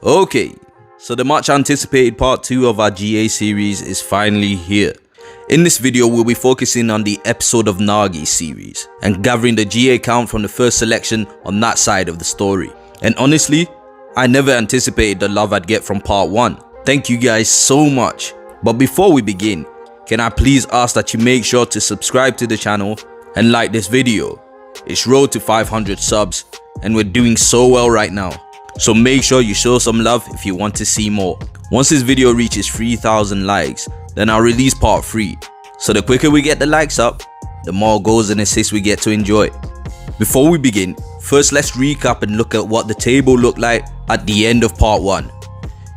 Okay, so the much anticipated part 2 of our GA series is finally here. In this video, we'll be focusing on the episode of Nagi series and gathering the GA count from the first selection on that side of the story. And honestly, I never anticipated the love I'd get from part 1. Thank you guys so much. But before we begin, can I please ask that you make sure to subscribe to the channel and like this video. It's road to 500 subs and we're doing so well right now. So make sure you show some love if you want to see more. Once this video reaches 3,000 likes, then I'll release part 3. So the quicker we get the likes up, the more goals and assists we get to enjoy. Before we begin, first let's recap and look at what the table looked like at the end of part 1.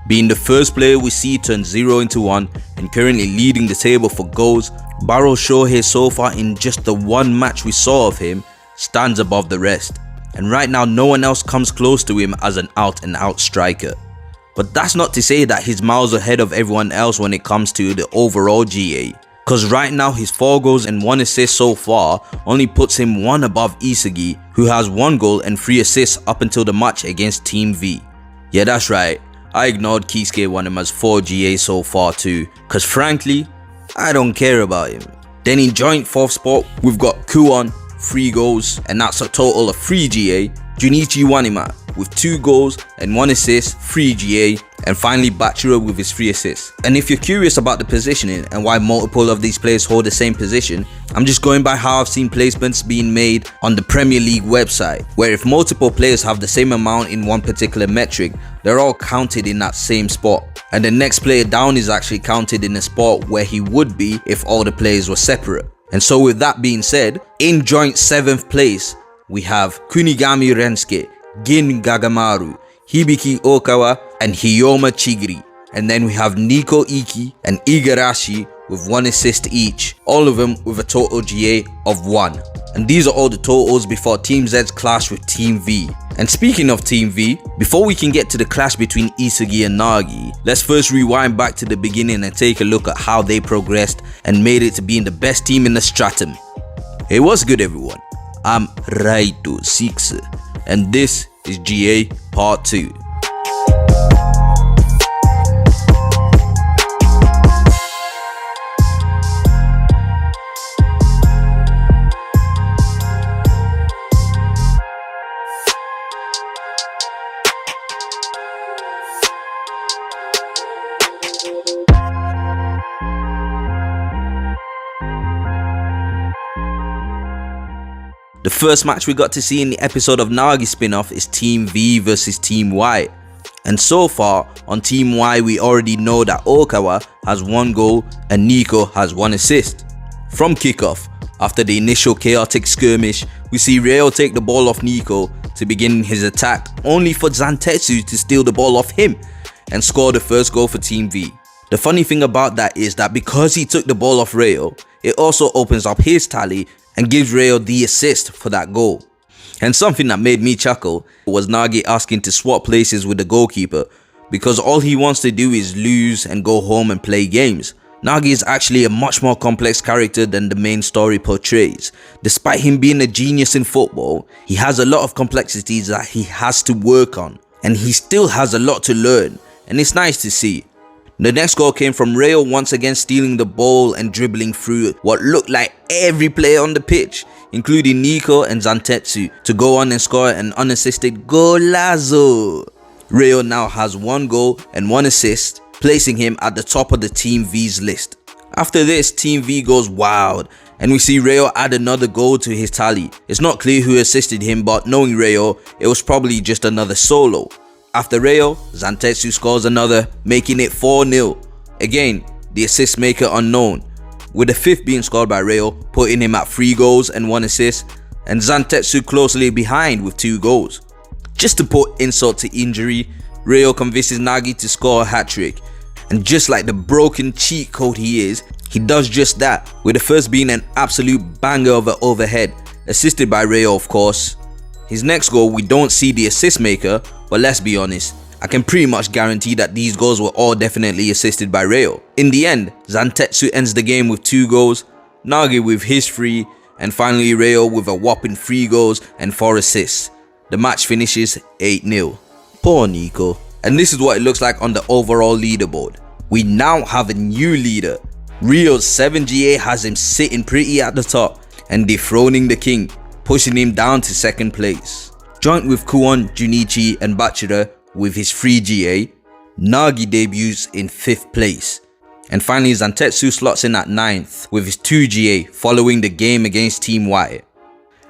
Being the first player we see turn 0 into 1 and currently leading the table for goals, Barrow Shohei so far in just the one match we saw of him stands above the rest. And right now no one else comes close to him as an out and out striker. But that's not to say that he's miles ahead of everyone else when it comes to the overall GA. Cause right now his 4 goals and 1 assist so far only puts him 1 above Isagi, who has 1 goal and 3 assists up until the match against Team V. Yeah, that's right, I ignored Kisuke Wanema's as 4 GA so far too, cause frankly, I don't care about him. Then in joint 4th spot, we've got Kuon, 3 goals, and that's a total of 3 GA, Junichi Wanema with 2 goals and 1 assist, 3 GA, and finally Bachira with his 3 assists. And if you're curious about the positioning and why multiple of these players hold the same position, I'm just going by how I've seen placements being made on the Premier League website, where if multiple players have the same amount in one particular metric, they're all counted in that same spot. And the next player down is actually counted in a spot where he would be if all the players were separate. And so with that being said, in joint 7th place, we have Kunigami Rensuke, Gin Gagamaru, Hibiki Okawa, and Hiyoma Chigiri. And then we have Nico Iki and Igarashi with 1 assist each, all of them with a total GA of 1. And these are all the totals before Team Z's clash with Team V. And speaking of Team V, before we can get to the clash between Isagi and Nagi, let's first rewind back to the beginning and take a look at how they progressed and made it to being the best team in the stratum. Hey, what's good everyone? I'm Raito 6 and this is GA Part 2. The first match we got to see in the episode of Nagi spin-off is Team V versus Team Y. And so far, on Team Y we already know that Okawa has 1 goal and Nico has 1 assist. From kickoff, after the initial chaotic skirmish, we see Ryo take the ball off Nico to begin his attack, only for Zantetsu to steal the ball off him and score the first goal for Team V. The funny thing about that is that because he took the ball off Ryo, it also opens up his tally and gives Ryo the assist for that goal. And something that made me chuckle was Nagi asking to swap places with the goalkeeper because all he wants to do is lose and go home and play games. Nagi is actually a much more complex character than the main story portrays. Despite him being a genius in football, he has a lot of complexities that he has to work on, and he still has a lot to learn, and it's nice to see. The next goal came from Ryo once again stealing the ball and dribbling through what looked like every player on the pitch, including Nico and Zantetsu, to go on and score an unassisted golazo. Ryo now has 1 goal and 1 assist, placing him at the top of the Team V's list. After this, Team V goes wild and we see Ryo add another goal to his tally. It's not clear who assisted him, but knowing Ryo, it was probably just another solo. After Ryo, Zantetsu scores another, making it 4-0. Again, the assist maker unknown, with the 5th being scored by Ryo, putting him at 3 goals and 1 assist, and Zantetsu closely behind with 2 goals. Just to put insult to injury, Ryo convinces Nagi to score a hat-trick, and just like the broken cheat code he is, he does just that, with the first being an absolute banger of an overhead, assisted by Ryo of course. His next goal, we don't see the assist maker, but let's be honest, I can pretty much guarantee that these goals were all definitely assisted by Ryo. In the end, Zantetsu ends the game with 2 goals, Nagi with his 3, and finally Ryo with a whopping 3 goals and 4 assists. The match finishes 8-0. Poor Nico. And this is what it looks like on the overall leaderboard. We now have a new leader. Rio's 7GA has him sitting pretty at the top and dethroning the king, pushing him down to second place. Joint with Kuon, Junichi and Bachira with his 3GA, Nagi debuts in 5th place. And finally Zantetsu slots in at 9th with his 2GA following the game against Team Y.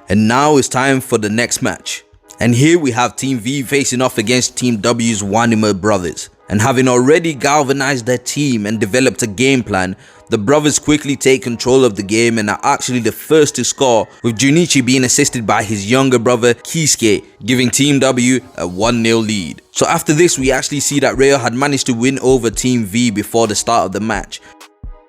And now it's time for the next match. And here we have Team V facing off against Team W's Wanima brothers. And having already galvanized their team and developed a game plan, the brothers quickly take control of the game and are actually the first to score, with Junichi being assisted by his younger brother Kisuke, giving Team W a 1-0 lead. So after this we actually see that Ryo had managed to win over Team V before the start of the match.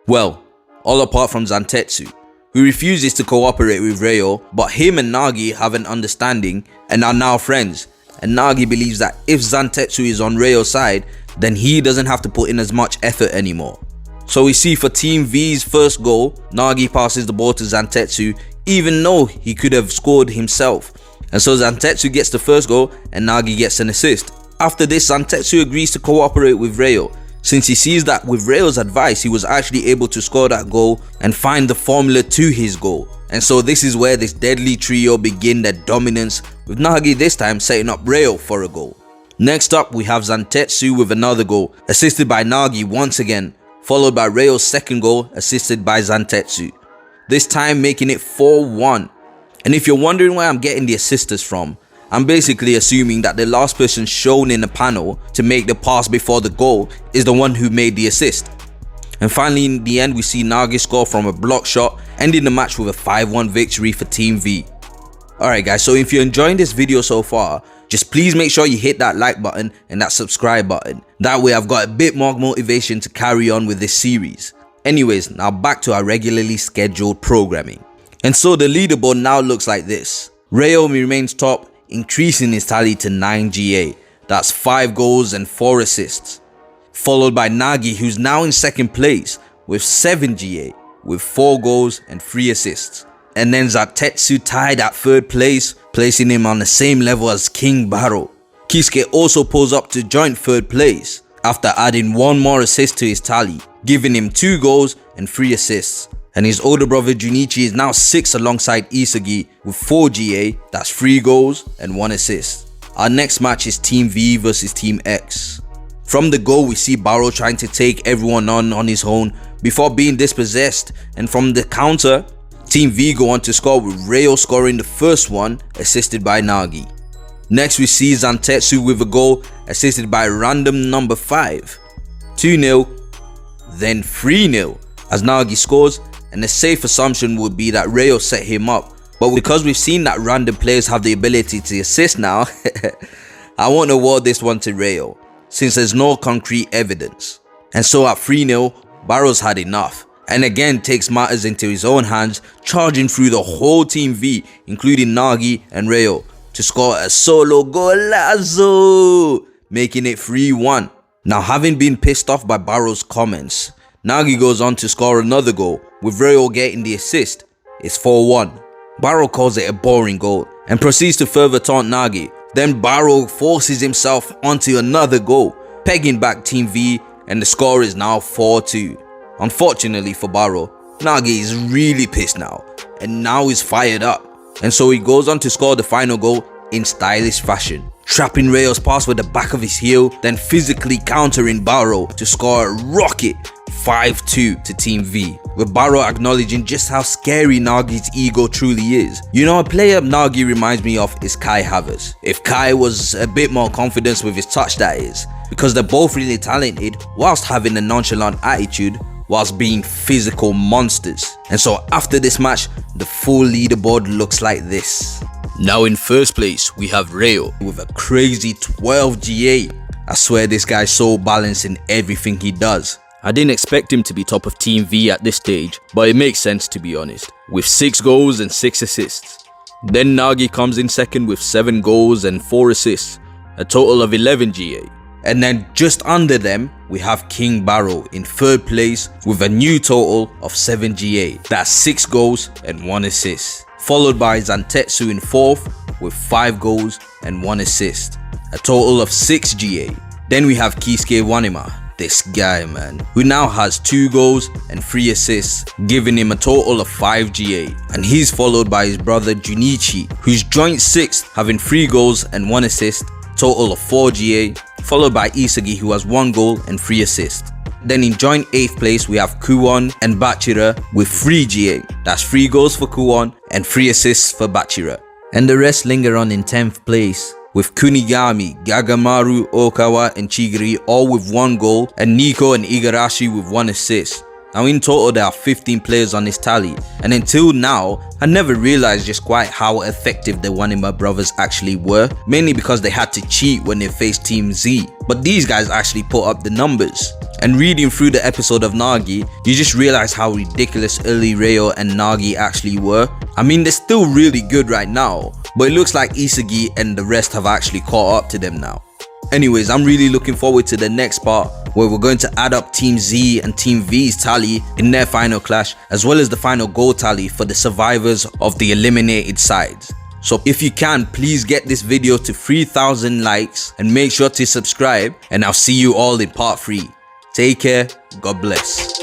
Well, all apart from Zantetsu, who refuses to cooperate with Ryo, but him and Nagi have an understanding and are now friends. And Nagi believes that if Zantetsu is on Ryo's side, then he doesn't have to put in as much effort anymore. So we see for Team V's first goal, Nagi passes the ball to Zantetsu even though he could have scored himself. And so Zantetsu gets the first goal and Nagi gets an assist. After this, Zantetsu agrees to cooperate with Ryo, since he sees that with Ryo's advice he was actually able to score that goal and find the formula to his goal. And so this is where this deadly trio begin their dominance, with Nagi this time setting up Ryo for a goal. Next up we have Zantetsu with another goal, assisted by Nagi once again, followed by Ryo's second goal, assisted by Zantetsu, this time making it 4-1. And if you're wondering where I'm getting the assisters from, I'm basically assuming that the last person shown in the panel to make the pass before the goal is the one who made the assist. And finally in the end we see Nagi score from a block shot, ending the match with a 5-1 victory for Team V. Alright guys, so if you're enjoying this video so far, just please make sure you hit that like button and that subscribe button. That way I've got a bit more motivation to carry on with this series. Anyways, now back to our regularly scheduled programming. And so the leaderboard now looks like this. Ryo remains top, increasing his tally to 9GA. That's 5 goals and 4 assists. Followed by Nagi, who's now in second place with 7GA with 4 goals and 3 assists. And then Zantetsu tied at 3rd place, placing him on the same level as King Baro. Kisuke also pulls up to joint 3rd place after adding 1 more assist to his tally, giving him 2 goals and 3 assists. And his older brother Junichi is now 6th alongside Isagi with 4GA, that's 3 goals and 1 assist. Our next match is Team V versus Team X. From the goal we see Baro trying to take everyone on his own before being dispossessed, and from the counter, Team V go on to score with Ryo scoring the first one, assisted by Nagi. Next we see Zantetsu with a goal, assisted by random number 5. 2-0, then 3-0 as Nagi scores, and the safe assumption would be that Ryo set him up. But because we've seen that random players have the ability to assist now, I won't award this one to Ryo, since there's no concrete evidence. And so at 3-0, Baro's had enough, and again takes matters into his own hands, charging through the whole Team V, including Nagi and Ryo, to score a solo golazo, making it 3-1. Now, having been pissed off by Baro's comments, Nagi goes on to score another goal, with Ryo getting the assist. It's 4-1. Baro calls it a boring goal and proceeds to further taunt Nagi. Then Baro forces himself onto another goal, pegging back Team V, and the score is now 4-2. Unfortunately for Baro, Nagi is really pissed now, and now he's fired up. And so he goes on to score the final goal in stylish fashion, trapping Ryo's pass with the back of his heel, then physically countering Baro to score a rocket 5-2 to Team V, with Baro acknowledging just how scary Nagi's ego truly is. You know, a player Nagi reminds me of is Kai Havertz. If Kai was a bit more confident with his touch, that is, because they're both really talented whilst having a nonchalant attitude, whilst being physical monsters. And so after this match, the full leaderboard looks like this. Now in first place, we have Ryo with a crazy 12 GA. I swear this guy's so balanced in everything he does. I didn't expect him to be top of Team V at this stage, but it makes sense to be honest, with 6 goals and 6 assists. Then Nagi comes in second with 7 goals and 4 assists, a total of 11 GA. And then just under them, we have King Baro in third place with a new total of 7 GA. That's 6 goals and 1 assist. Followed by Zantetsu in fourth with 5 goals and 1 assist. A total of 6 GA. Then we have Kisuke Wanima, this guy man, who now has 2 goals and 3 assists, giving him a total of 5 GA. And he's followed by his brother Junichi, who's joint 6th, having 3 goals and 1 assist, total of 4 GA, followed by Isagi, who has 1 goal and 3 assists. Then in joint 8th place we have Kuon and Bachira with 3 GA, that's 3 goals for Kuon and 3 assists for Bachira. And the rest linger on in 10th place, with Kunigami, Gagamaru, Okawa and Chigiri all with 1 goal, and Nico and Igarashi with 1 assist. Now in total there are 15 players on this tally, and until now I never realized just quite how effective the Wanima brothers actually were, mainly because they had to cheat when they faced Team Z, but these guys actually put up the numbers. And reading through the episode of Nagi, you just realize how ridiculous early Reo and Nagi actually were. I mean, they're still really good right now, but it looks like Isagi and the rest have actually caught up to them now. Anyways, I'm really looking forward to the next part where we're going to add up Team Z and Team V's tally in their final clash, as well as the final goal tally for the survivors of the eliminated sides. So if you can, please get this video to 3,000 likes and make sure to subscribe, and I'll see you all in part 3. Take care, God bless.